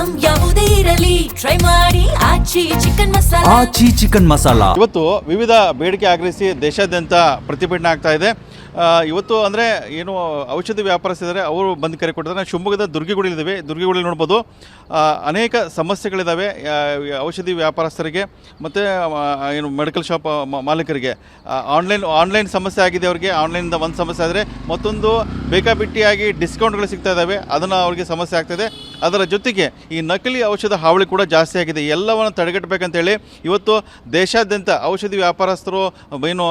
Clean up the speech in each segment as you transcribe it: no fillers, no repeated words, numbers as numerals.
Item ಯಾವುದೇ ಇರಲಿ try ಮಾಡಿ ಆಚಿ ಚಿಕನ್ ಮಸಾಲಾ. ಇವತ್ತು ವಿವಿಧ ಬೇಡಿಕೆ ಆಗ್ರಹಿಸಿ ದೇಶಾದ್ಯಂತ ಪ್ರತಿಭಟನೆ ಆಗ್ತಾ ಇದೆ. ಇವತ್ತು ಅಂದರೆ ಏನು ಔಷಧಿ ವ್ಯಾಪಾರಸ್ಥರಿದ್ದಾರೆ ಅವರು ಬಂದು ಕರೆ ಕೊಟ್ಟಿದ್ದಾರೆ. ಶಿವಮೊಗ್ಗದ ದುರ್ಗಿಗುಡಿಲಿದ್ದಾವೆ. ದುರ್ಗಿಗುಡಿಲಿ ನೋಡ್ಬೋದು ಅನೇಕ ಸಮಸ್ಯೆಗಳಿದ್ದಾವೆ ಔಷಧಿ ವ್ಯಾಪಾರಸ್ಥರಿಗೆ ಮತ್ತು ಏನು ಮೆಡಿಕಲ್ ಶಾಪ್ ಮಾಲೀಕರಿಗೆ. ಆನ್ಲೈನ್ ಸಮಸ್ಯೆ ಆಗಿದೆ ಅವರಿಗೆ. ಆನ್ಲೈನಿಂದ ಒಂದು ಸಮಸ್ಯೆ ಆದರೆ ಮತ್ತೊಂದು ಬೇಕಾಬಿಟ್ಟಿಯಾಗಿ ಡಿಸ್ಕೌಂಟ್ಗಳು ಸಿಗ್ತಾ ಇದ್ದಾವೆ, ಅದನ್ನು ಅವ್ರಿಗೆ ಸಮಸ್ಯೆ ಆಗ್ತಾಯಿದೆ. ಅದರ ಜೊತೆಗೆ ಈ ನಕಲಿ ಔಷಧ ಹಾವಳಿ ಕೂಡ ಜಾಸ್ತಿ ಆಗಿದೆ. ಎಲ್ಲವನ್ನು ತಡೆಗಟ್ಟಬೇಕಂತೇಳಿ ಇವತ್ತು ದೇಶಾದ್ಯಂತ ಔಷಧಿ ವ್ಯಾಪಾರಸ್ಥರು ಏನು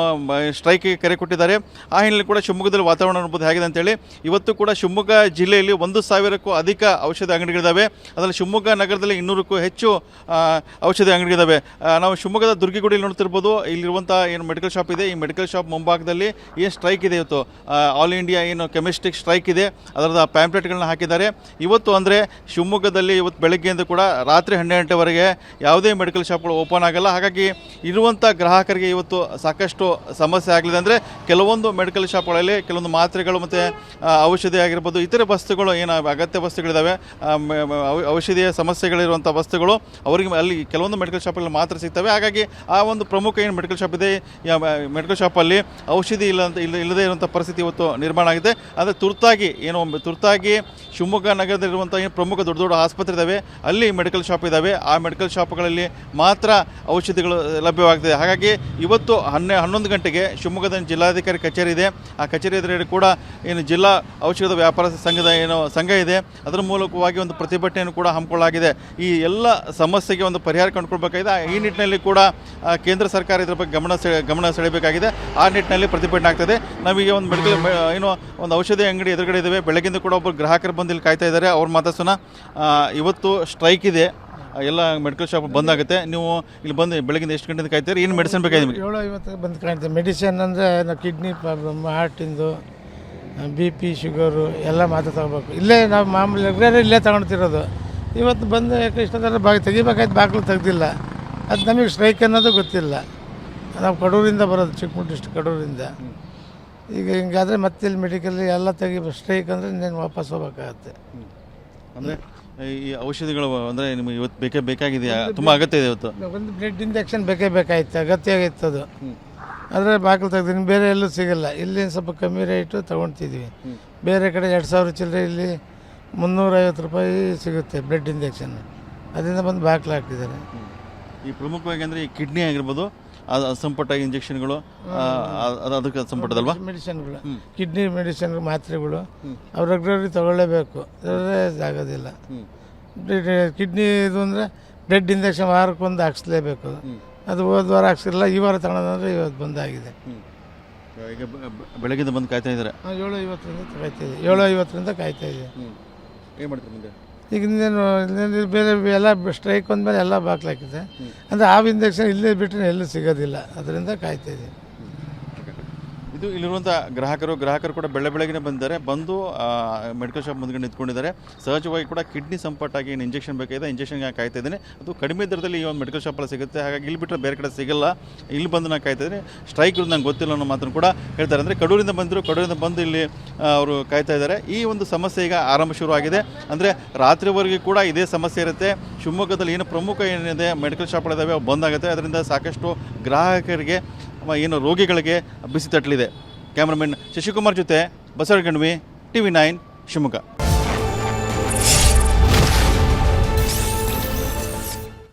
ಸ್ಟ್ರೈಕಿಗೆ ಕರೆ ಕೊಟ್ಟಿದ್ದಾರೆ. ಆ ಹಿನ್ನೆಲೆ ಕೂಡ ಶಿವಮೊಗ್ಗದಲ್ಲಿ ವಾತಾವರಣ ನೋಡ್ಬೋದು ಹೇಗಿದೆ ಅಂತೇಳಿ. ಇವತ್ತು ಕೂಡ ಶಿವಮೊಗ್ಗ ಜಿಲ್ಲೆಯಲ್ಲಿ 1,000ಕ್ಕೂ ಅಧಿಕ ಔಷಧಿ ಅಂಗಡಿಗಳಿದ್ದಾವೆ. ಅದರಲ್ಲಿ ಶಿವಮೊಗ್ಗ ನಗರದಲ್ಲಿ 200ಕ್ಕೂ ಹೆಚ್ಚು ಔಷಧಿ ಅಂಗಡಿಗಳಿದ್ದಾವೆ. ನಾವು ಶಿವಮೊಗ್ಗದ ದುರ್ಗಿಗುಡಿಯಲ್ಲಿ ನೋಡ್ತಿರ್ಬೋದು. ಇಲ್ಲಿರುವಂಥ ಏನು ಮೆಡಿಕಲ್ ಶಾಪ್ ಇದೆ, ಈ ಮೆಡಿಕಲ್ ಶಾಪ್ ಮುಂಭಾಗದಲ್ಲಿ ಏನು ಸ್ಟ್ರೈಕ್ ಇದೆ ಇವತ್ತು, ಆಲ್ ಇಂಡಿಯಾ ಏನು ಕೆಮಿಸ್ಟಿಕ್ ಸ್ಟ್ರೈಕ್ ಇದೆ, ಅದರದ ಪ್ಯಾಂಪ್ಲೆಟ್ಗಳನ್ನ ಹಾಕಿದ್ದಾರೆ. ಇವತ್ತು ಅಂದರೆ ಶಿವಮೊಗ್ಗದಲ್ಲಿ ಇವತ್ತು ಬೆಳಗ್ಗೆಯಿಂದ ಕೂಡ ರಾತ್ರಿ 12 ಗಂಟೆವರೆಗೆ ಯಾವುದೇ ಮೆಡಿಕಲ್ ಶಾಪ್ಗಳು ಓಪನ್ ಆಗಲ್ಲ. ಹಾಗಾಗಿ ಇರುವಂಥ ಗ್ರಾಹಕರಿಗೆ ಇವತ್ತು ಸಾಕಷ್ಟು ಸಮಸ್ಯೆ ಆಗಲಿದೆ. ಅಂದರೆ ಕೆಲವೊಂದು ಮೆಡಿಕಲ್ ಶಾಪ್ಗಳಲ್ಲಿ ಕೆಲವೊಂದು ಮಾತ್ರೆಗಳು ಮತ್ತು ಔಷಧಿ ಆಗಿರ್ಬೋದು, ಇತರೆ ವಸ್ತುಗಳು ಏನು ಅಗತ್ಯ ವಸ್ತುಗಳಿದ್ದಾವೆ, ಔಷಧಿಯ ಸಮಸ್ಯೆಗಳಿರುವಂಥ ವಸ್ತುಗಳು ಅವರಿಗೆ ಅಲ್ಲಿ ಕೆಲವೊಂದು ಮೆಡಿಕಲ್ ಶಾಪಲ್ಲಿ ಮಾತ್ರ ಸಿಗ್ತವೆ. ಹಾಗಾಗಿ ಆ ಒಂದು ಪ್ರಮುಖ ಏನು ಮೆಡಿಕಲ್ ಶಾಪ್ ಇದೆ, ಮೆಡಿಕಲ್ ಶಾಪಲ್ಲಿ ಔಷಧಿ ಇಲ್ಲದೇ ಇರುವಂಥ ಪರಿಸ್ಥಿತಿ ಇವತ್ತು ನಿರ್ಮಾಣ ಆಗಿದೆ. ಅಂದರೆ ತುರ್ತಾಗಿ ಶಿವಮೊಗ್ಗ ನಗರದಲ್ಲಿರುವಂಥ ಏನು ಪ್ರಮುಖ ದೊಡ್ಡ ದೊಡ್ಡ ಆಸ್ಪತ್ರೆ ಇದ್ದಾವೆ, ಅಲ್ಲಿ ಮೆಡಿಕಲ್ ಶಾಪ್ ಇದ್ದಾವೆ. ಆ ಮೆಡಿಕಲ್ ಶಾಪ್ಗಳಲ್ಲಿ ಮಾತ್ರ ಔಷಧಿಗಳು ಲಭ್ಯವಾಗ್ತದೆ. ಹಾಗಾಗಿ ಇವತ್ತು 11 ಗಂಟೆಗೆ ಶಿವಮೊಗ್ಗದ ಜಿಲ್ಲಾಧಿಕಾರಿ ಕಚೇರಿ ಇದೆ. ಆ ಕಚೇರಿ ಎದುರುಗಡೆ ಕೂಡ ಏನು ಜಿಲ್ಲಾ ಔಷಧ ವ್ಯಾಪಾರ ಸಂಘದ ಸಂಘ ಇದೆ, ಅದರ ಮೂಲಕವಾಗಿ ಒಂದು ಪ್ರತಿಭಟನೆಯನ್ನು ಕೂಡ ಹಮ್ಮಿಕೊಳ್ಳಲಾಗಿದೆ. ಈ ಎಲ್ಲ ಸಮಸ್ಯೆಗೆ ಒಂದು ಪರಿಹಾರ ಕಂಡುಕೊಳ್ಬೇಕಾಗಿದೆ. ಈ ನಿಟ್ಟಿನಲ್ಲಿ ಕೂಡ ಕೇಂದ್ರ ಸರ್ಕಾರ ಇದರ ಬಗ್ಗೆ ಗಮನ ಸೆಳೆಯಬೇಕಾಗಿದೆ. ಆ ನಿಟ್ಟಿನಲ್ಲಿ ಪ್ರತಿಭಟನೆ ಆಗ್ತದೆ. ನಾವೀಗ ಒಂದು ಒಂದು ಔಷಧಿ ಅಂಗಡಿ ಎದುರುಗಡೆ ಇದ್ದೇವೆ. ಬೆಳಗ್ಗಿಂದ ಕೂಡ ಒಬ್ಬರು ಗ್ರಾಹಕರು ಬಂದು ಇಲ್ಲಿ ಕಾಯ್ತಾ ಇದ್ದಾರೆ. ಅವ್ರ ಮಾತಾಡ್ಸೋಣ. ಇವತ್ತು ಸ್ಟ್ರೈಕ್ ಇದೆ, ಎಲ್ಲ ಮೆಡಿಕಲ್ ಶಾಪ್ ಬಂದಾಗುತ್ತೆ. ನೀವು ಇಲ್ಲಿ ಬಂದು ಬೆಳಗಿಂದ ಎಷ್ಟು ಗಂಟೆಯಿಂದ ಕಾಯ್ತೀರಿ? ಏನು ಮೆಡಿಸಿನ್ ಬೇಕಾಗಿದೆ ನಿಮಗೆ? 7:50 ಬಂದು ಕಾಣ್ತೀವಿ. ಮೆಡಿಸಿನ್ ಅಂದರೆ ನಾವು ಕಿಡ್ನಿ ಪ್ರಾಬ್ಲಮ್, ಹಾರ್ಟಿಂದು, BP, ಶುಗರು ಎಲ್ಲ ಮಾತ್ರ ತಗೋಬೇಕು. ಇಲ್ಲೇ ನಾವು ಮಾಮೂಲಿ ರೆಗ್ಯುಲರ್ ಇಲ್ಲೇ ತಗೊಳ್ತಿರೋದು. ಇವತ್ತು ಬಂದು ಇಷ್ಟೊಂದೆಲ್ಲ ತೆಗಿಬೇಕಾಯ್ತು, ಬಾಗಿಲು ತೆಗ್ದಿಲ್ಲ. ಅದು ನಮಗೆ ಸ್ಟ್ರೈಕ್ ಅನ್ನೋದು ಗೊತ್ತಿಲ್ಲ. ನಾವು ಕಡೂರಿಂದ ಬರೋದು, ಚಿಕ್ಕಮಗಳೂರು ಡಿಸ್ಟ್ರಿಕ್ಟ್ ಕಡೂರಿಂದ. ಈಗ ಹಿಂಗಾದರೆ ಮತ್ತೆ ಇಲ್ಲಿ ಮೆಡಿಕಲ್ ಎಲ್ಲ ಸ್ಟ್ರೈಕ್ ಅಂದರೆ ಇನ್ನೇನು ವಾಪಸ್ ಹೋಗ್ಬೇಕಾಗತ್ತೆ. ಅಂದರೆ ಈ ಔಷಧಿಗಳು ಅಂದರೆ ನಿಮಗೆ ಇವತ್ತು ಬೇಕಾಗಿದೆಯಾ? ತುಂಬ ಅಗತ್ಯ ಇದೆ. ಇವತ್ತು ಒಂದು ಬ್ಲಡ್ ಇಂಜೆಕ್ಷನ್ ಬೇಕಾಯ್ತು, ಅಗತ್ಯ ಆಗಿತ್ತು ಅದು. ಆದರೆ ಬಾಗಿಲು ತೆಗ್ದಿನಿ, ಬೇರೆ ಎಲ್ಲೂ ಸಿಗಲ್ಲ. ಇಲ್ಲಿ ಸ್ವಲ್ಪ ಕಮ್ಮಿ ರೇಟು ತೊಗೊಳ್ತಿದ್ವಿ. ಬೇರೆ ಕಡೆ 2,000 ಚಿಲ್ಲರೆ, ಇಲ್ಲಿ 350 ರೂಪಾಯಿ ಸಿಗುತ್ತೆ ಬ್ಲಡ್ ಇಂಜೆಕ್ಷನ್. ಅದರಿಂದ ಬಂದು ಬಾಗಿಲು ಹಾಕಿದ್ದಾರೆ. ಈ ಪ್ರಮುಖವಾಗಿ ಅಂದರೆ ಈ ಕಿಡ್ನಿ ಆಗಿರ್ಬೋದು, ಅದು ಸಂಪುಟ ಇಂಜೆಕ್ಷನ್ಗಳು, ಅದಕ್ಕೆ ಸಂಪುಟದಲ್ವಾ ಮೆಡಿಸಿನ್ಗಳು, ಕಿಡ್ನಿ ಮೆಡಿಸಿನ್ ಮಾತ್ರೆಗಳು ಅವ್ರು ರೆಗ್ಯುಲರ್ಲಿ ತೊಗೊಳ್ಳೇಬೇಕು, ಆಗೋದಿಲ್ಲ. ಕಿಡ್ನಿ ಇದು ಅಂದರೆ ಬ್ಲಡ್ ಇಂಜೆಕ್ಷನ್ ವಾರಕ್ಕೊಂದು ಹಾಕ್ಸ್ಲೇಬೇಕು. ಅದು ಹೋದ ವಾರ ಹಾಕ್ಸಿರಲ್ಲ, ಈ ವಾರ ತಗೊಳ್ಳೋದಂದರೆ ಇವತ್ತು ಬಂದಾಗಿದೆ. ಈಗ ಬೆಳಗ್ಗೆಯಿಂದ ಬಂದು ಕಾಯ್ತಾ ಇದ್ದಾರೆ. 7:50 ಕಾಯ್ತಾಯಿದೆ. 7:50 ಕಾಯ್ತಾಯಿದೆ. ಏನು ಮಾಡ್ತೀವಿ ಮುಂದೆ? ಈಗ ಇನ್ನೇನು ಬೇರೆ ಎಲ್ಲ ಸ್ಟ್ರೈಕ್ ಅಂದಮೇಲೆ ಎಲ್ಲ ಬಾಗ್ಲಾಕಿದೆ. ಅಂದರೆ ಆ ಇಂಜೆಕ್ಷನ್ ಇಲ್ಲೇ ಬಿಟ್ಟರೆ ಎಲ್ಲೂ ಸಿಗೋದಿಲ್ಲ, ಅದರಿಂದ ಕಾಯ್ತಾಯಿದೆ. ಇದು ಇಲ್ಲಿರುವಂಥ ಗ್ರಾಹಕರು ಕೂಡ ಬೆಳಗ್ಗೆನೇ ಬಂದಿದ್ದಾರೆ. ಬಂದು ಮೆಡಿಕಲ್ ಶಾಪ್ ಮುಂದ್ಗಡೆ ನಿಂತ್ಕೊಂಡಿದ್ದಾರೆ. ಸಹಜವಾಗಿ ಕೂಡ ಕಿಡ್ನಿ ಸಂಪಟ್ಟಾಗಿ ಏನು ಇಂಜೆಕ್ಷನ್ ಬೇಕಾಗಿದೆ, ಇಂಜೆಕ್ಷನ್ಗೆ ಕಾಯ್ತಾ ಇದ್ದೀನಿ. ಅದು ಕಡಿಮೆ ದರದಲ್ಲಿ ಈ ಒಂದು ಮೆಡಿಕಲ್ ಶಾಪಲ್ಲಿ ಸಿಗುತ್ತೆ. ಹಾಗಾಗಿ ಇಲ್ಲಿ ಬಿಟ್ಟರೆ ಬೇರೆ ಕಡೆ ಸಿಗಲ್ಲ. ಇಲ್ಲಿ ಬಂದು ನಾನು ಕಾಯ್ತಾ ಇದ್ದೀನಿ. ಸ್ಟ್ರೈಕ್ ಇರೋದು ನಂಗೆ ಗೊತ್ತಿಲ್ಲ ಅನ್ನೋ ಮಾತನ್ನು ಕೂಡ ಹೇಳ್ತಾರೆ. ಅಂದರೆ ಕಡೂರಿಂದ ಬಂದು ಇಲ್ಲಿ ಅವರು ಕಾಯ್ತಾ ಇದ್ದಾರೆ. ಈ ಒಂದು ಸಮಸ್ಯೆ ಈಗ ಆರಂಭ ಶುರು ಆಗಿದೆ. ಅಂದರೆ ರಾತ್ರಿವರೆಗೂ ಕೂಡ ಇದೇ ಸಮಸ್ಯೆ ಇರುತ್ತೆ. ಶಿವಮೊಗ್ಗದಲ್ಲಿ ಏನು ಪ್ರಮುಖ ಏನಿದೆ ಮೆಡಿಕಲ್ ಶಾಪ್ಗಳಿದ್ದಾವೆ, ಅವು ಬಂದಾಗುತ್ತೆ. ಅದರಿಂದ ಸಾಕಷ್ಟು ಗ್ರಾಹಕರಿಗೆ ಏನು ರೋಗಿಗಳಿಗೆ ಬಿಸಿ ತಟ್ಟಲಿದೆ. ಕ್ಯಾಮ್ರಾಮನ್ ಶಶಿಕುಮಾರ್ ಜೊತೆ ಬಸವಗಣ್ವಿ, TV9 ಶಿವಮೊಗ್ಗ.